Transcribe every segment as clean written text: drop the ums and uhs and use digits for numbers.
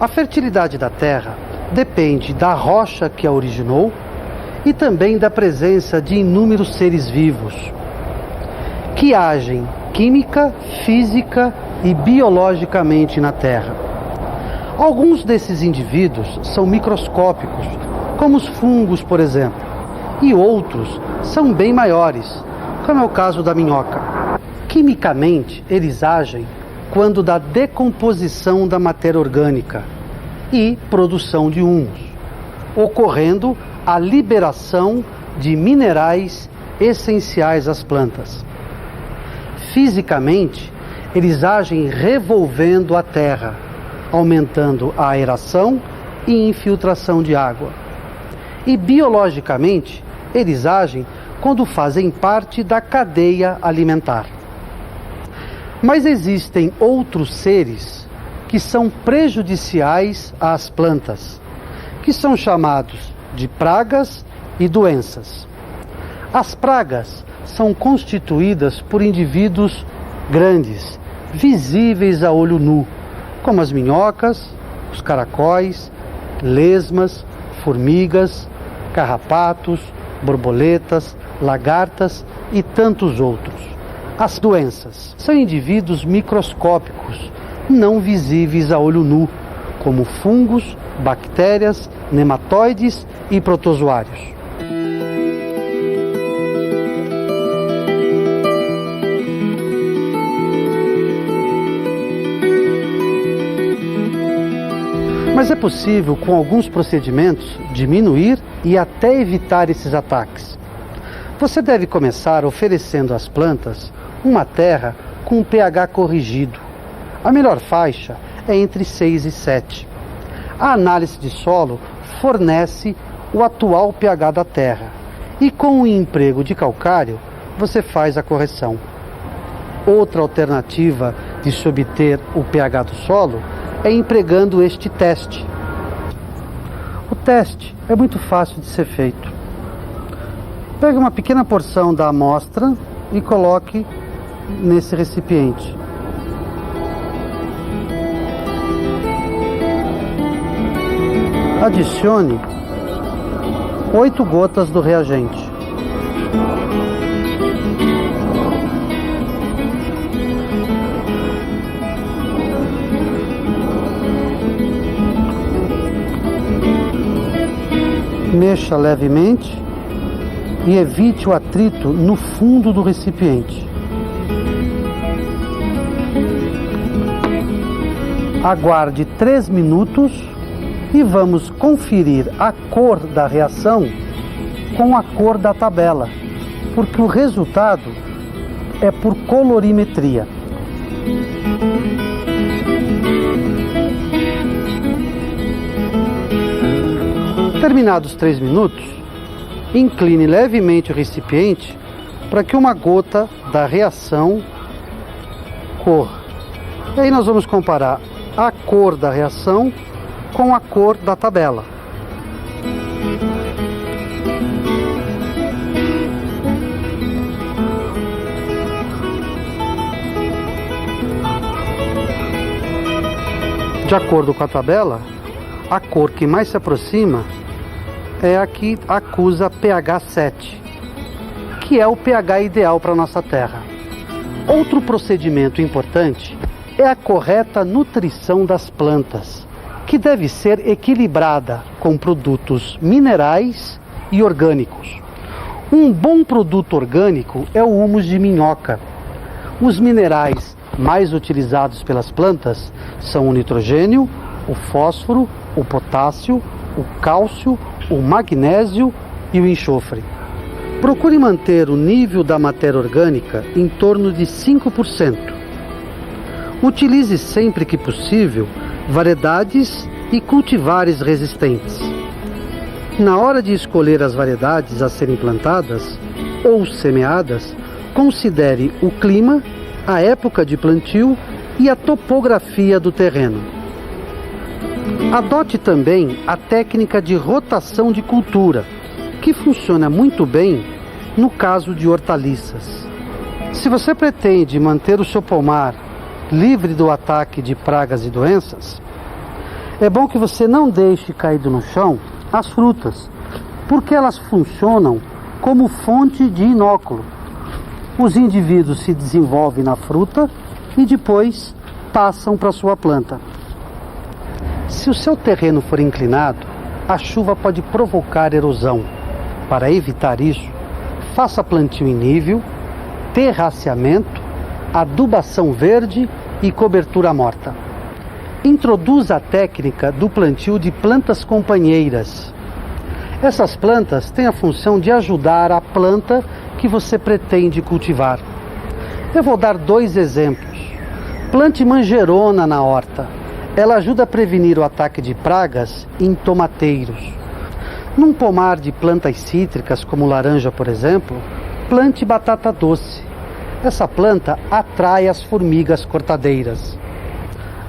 A fertilidade da terra depende da rocha que a originou e também da presença de inúmeros seres vivos que agem química, física e biologicamente na terra. Alguns desses indivíduos são microscópicos, como os fungos, por exemplo, e outros são bem maiores, como é o caso da minhoca. Quimicamente, eles agem quando da decomposição da matéria orgânica e produção de humus, ocorrendo a liberação de minerais essenciais às plantas. Fisicamente, eles agem revolvendo a terra, aumentando a aeração e infiltração de água. E biologicamente, eles agem quando fazem parte da cadeia alimentar. Mas existem outros seres que são prejudiciais às plantas, que são chamados de pragas e doenças. As pragas são constituídas por indivíduos grandes, visíveis a olho nu, como as minhocas, os caracóis, lesmas, formigas, carrapatos, borboletas, lagartas e tantos outros. As doenças são indivíduos microscópicos, não visíveis a olho nu, como fungos, bactérias, nematóides e protozoários. Mas é possível, com alguns procedimentos, diminuir e até evitar esses ataques. Você deve começar oferecendo às plantas uma terra com um pH corrigido. A melhor faixa é entre 6 e 7. A análise de solo fornece o atual pH da terra e com o emprego de calcário você faz a correção. Outra alternativa de se obter o pH do solo é empregando este teste. O teste é muito fácil de ser feito. Pegue uma pequena porção da amostra e coloque nesse recipiente. Adicione 8 gotas do reagente. Mexa levemente e evite o atrito no fundo do recipiente. Aguarde 3 minutos e vamos conferir a cor da reação com a cor da tabela, porque o resultado é por colorimetria. Terminados 3 minutos, incline levemente o recipiente para que uma gota da reação corra. E aí nós vamos comparar a cor da reação com a cor da tabela. De acordo com a tabela, a cor que mais se aproxima é a que acusa pH 7, que é o pH ideal para a nossa terra. Outro procedimento importante é a correta nutrição das plantas, que deve ser equilibrada com produtos minerais e orgânicos. Um bom produto orgânico é o humus de minhoca. Os minerais mais utilizados pelas plantas são o nitrogênio, o fósforo, o potássio, o cálcio, o magnésio e o enxofre. Procure manter o nível da matéria orgânica em torno de 5%. Utilize sempre que possível variedades e cultivares resistentes. Na hora de escolher as variedades a serem plantadas ou semeadas, considere o clima, a época de plantio e a topografia do terreno. Adote também a técnica de rotação de cultura, que funciona muito bem no caso de hortaliças. Se você pretende manter o seu pomar livre do ataque de pragas e doenças, É bom que você não deixe caído no chão as frutas, porque elas funcionam como fonte de inóculo. Os indivíduos se desenvolvem na fruta e depois passam para sua planta. Se o seu terreno for inclinado, a chuva pode provocar erosão. Para evitar isso, faça plantio em nível, terraceamento, adubação verde e cobertura morta. Introduza a técnica do plantio de plantas companheiras. Essas plantas têm a função de ajudar a planta que você pretende cultivar. Eu vou dar 2 exemplos. Plante manjerona na horta. Ela ajuda a prevenir o ataque de pragas em tomateiros. Num pomar de plantas cítricas, como laranja, por exemplo, plante batata doce. Essa planta atrai as formigas cortadeiras.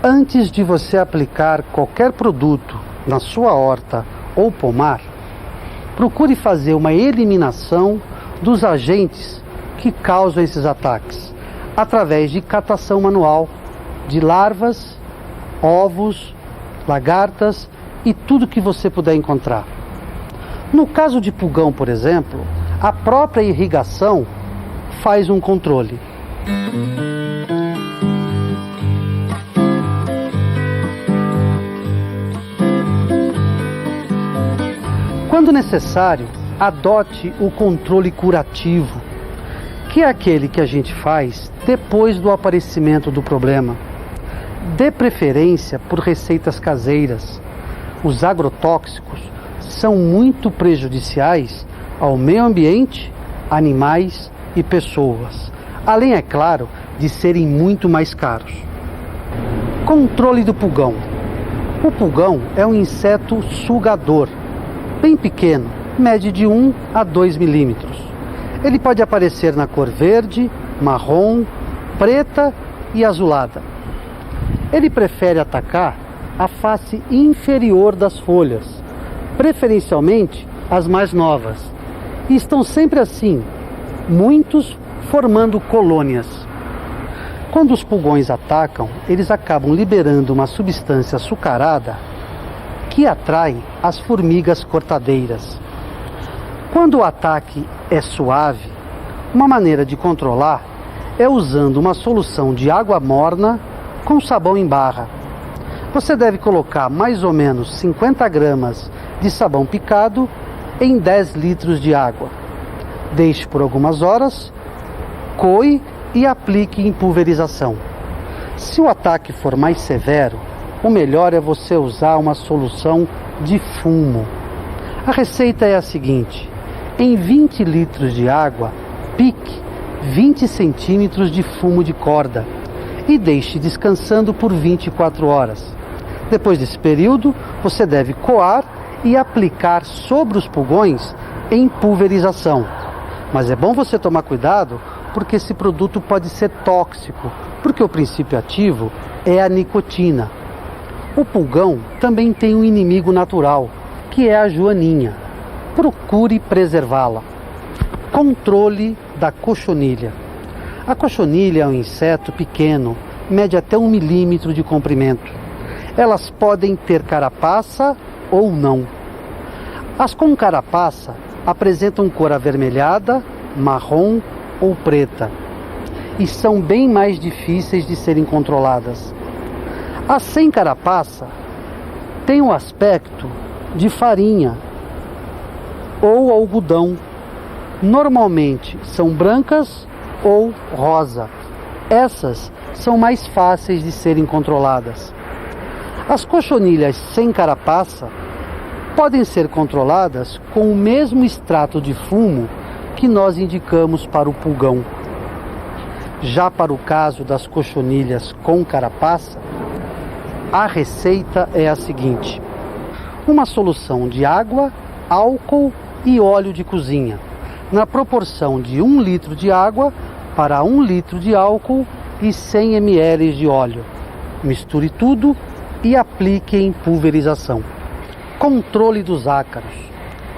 Antes de você aplicar qualquer produto na sua horta ou pomar, procure fazer uma eliminação dos agentes que causam esses ataques, através de catação manual de larvas, ovos, lagartas e tudo que você puder encontrar. No caso de pulgão, por exemplo, a própria irrigação faz um controle. Quando necessário, adote o controle curativo, que é aquele que a gente faz depois do aparecimento do problema. Dê preferência por receitas caseiras. Os agrotóxicos são muito prejudiciais ao meio ambiente, animais e pessoas, além, é claro, de serem muito mais caros. Controle do pulgão. O pulgão é um inseto sugador, bem pequeno, mede de 1 a 2 milímetros. Ele pode aparecer na cor verde, marrom, preta e azulada. Ele prefere atacar a face inferior das folhas, preferencialmente as mais novas. E estão sempre assim, muitos formando colônias. Quando os pulgões atacam, eles acabam liberando uma substância açucarada que atrai as formigas cortadeiras. Quando o ataque é suave, uma maneira de controlar é usando uma solução de água morna com sabão em barra. Você deve colocar mais ou menos 50 gramas de sabão picado em 10 litros de água. Deixe por algumas horas, coe e aplique em pulverização. Se o ataque for mais severo, o melhor é você usar uma solução de fumo. A receita é a seguinte: em 20 litros de água, pique 20 centímetros de fumo de corda e deixe descansando por 24 horas. Depois desse período, você deve coar e aplicar sobre os pulgões em pulverização. Mas é bom você tomar cuidado, porque esse produto pode ser tóxico, porque o princípio ativo é a nicotina. O pulgão também tem um inimigo natural, que é a joaninha. Procure preservá-la. Controle da cochonilha. A cochonilha é um inseto pequeno, mede até 1 milímetro de comprimento. Elas podem ter carapaça ou não. As com carapaça apresentam cor avermelhada, marrom ou preta e são bem mais difíceis de serem controladas. As sem carapaça têm o aspecto de farinha ou algodão. Normalmente são brancas ou rosa. Essas são mais fáceis de serem controladas. As cochonilhas sem carapaça podem ser controladas com o mesmo extrato de fumo que nós indicamos para o pulgão. Já para o caso das cochonilhas com carapaça, a receita é a seguinte: uma solução de água, álcool e óleo de cozinha, na proporção de 1 litro de água para 1 litro de álcool e 100 ml de óleo. Misture tudo e aplique em pulverização. Controle dos ácaros.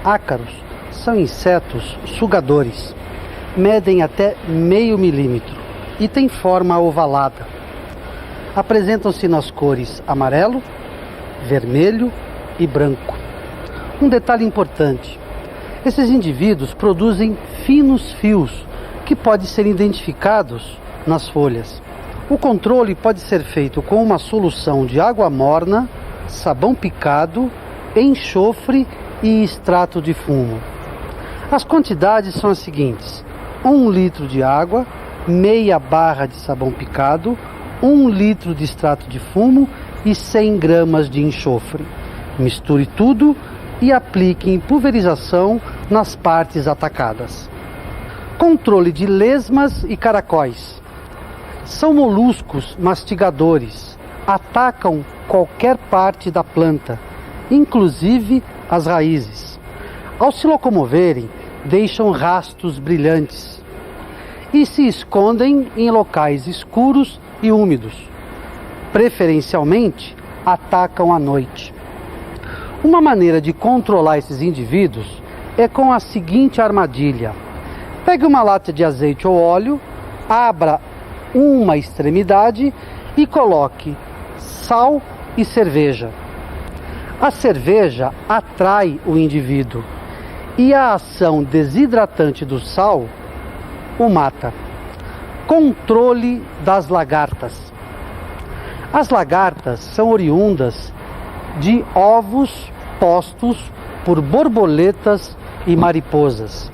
Ácaros são insetos sugadores. Medem até meio milímetro e têm forma ovalada. Apresentam-se nas cores amarelo, vermelho e branco. Um detalhe importante: esses indivíduos produzem finos fios que podem ser identificados nas folhas. O controle pode ser feito com uma solução de água morna, sabão picado, enxofre e extrato de fumo. As quantidades são as seguintes: 1 litro de água, meia barra de sabão picado, 1 litro de extrato de fumo e 100 gramas de enxofre. Misture tudo e aplique em pulverização nas partes atacadas. Controle de lesmas e caracóis. São moluscos mastigadores. Atacam qualquer parte da planta, inclusive as raízes. Ao se locomoverem, deixam rastros brilhantes e se escondem em locais escuros e úmidos. Preferencialmente, atacam à noite. Uma maneira de controlar esses indivíduos é com a seguinte armadilha: pegue uma lata de azeite ou óleo, abra uma extremidade e coloque sal e cerveja. A cerveja atrai o indivíduo e a ação desidratante do sal o mata. Controle das lagartas. As lagartas são oriundas de ovos postos por borboletas e mariposas.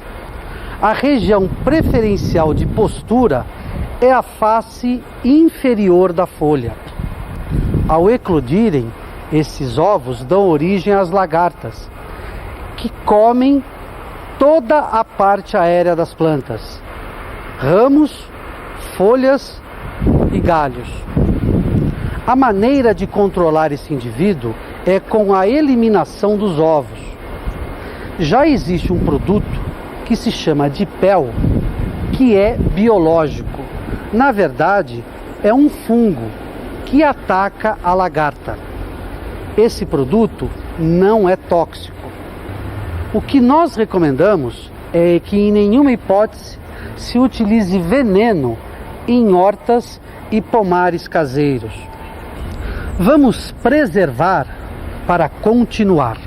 A região preferencial de postura é a face inferior da folha. Ao eclodirem, esses ovos dão origem às lagartas, que comem toda a parte aérea das plantas, ramos, folhas e galhos. A maneira de controlar esse indivíduo é com a eliminação dos ovos. Já existe um produto que se chama dipel, que é biológico. Na verdade, é um fungo que ataca a lagarta. Esse produto não é tóxico. O que nós recomendamos é que em nenhuma hipótese se utilize veneno em hortas e pomares caseiros. Vamos preservar para continuar.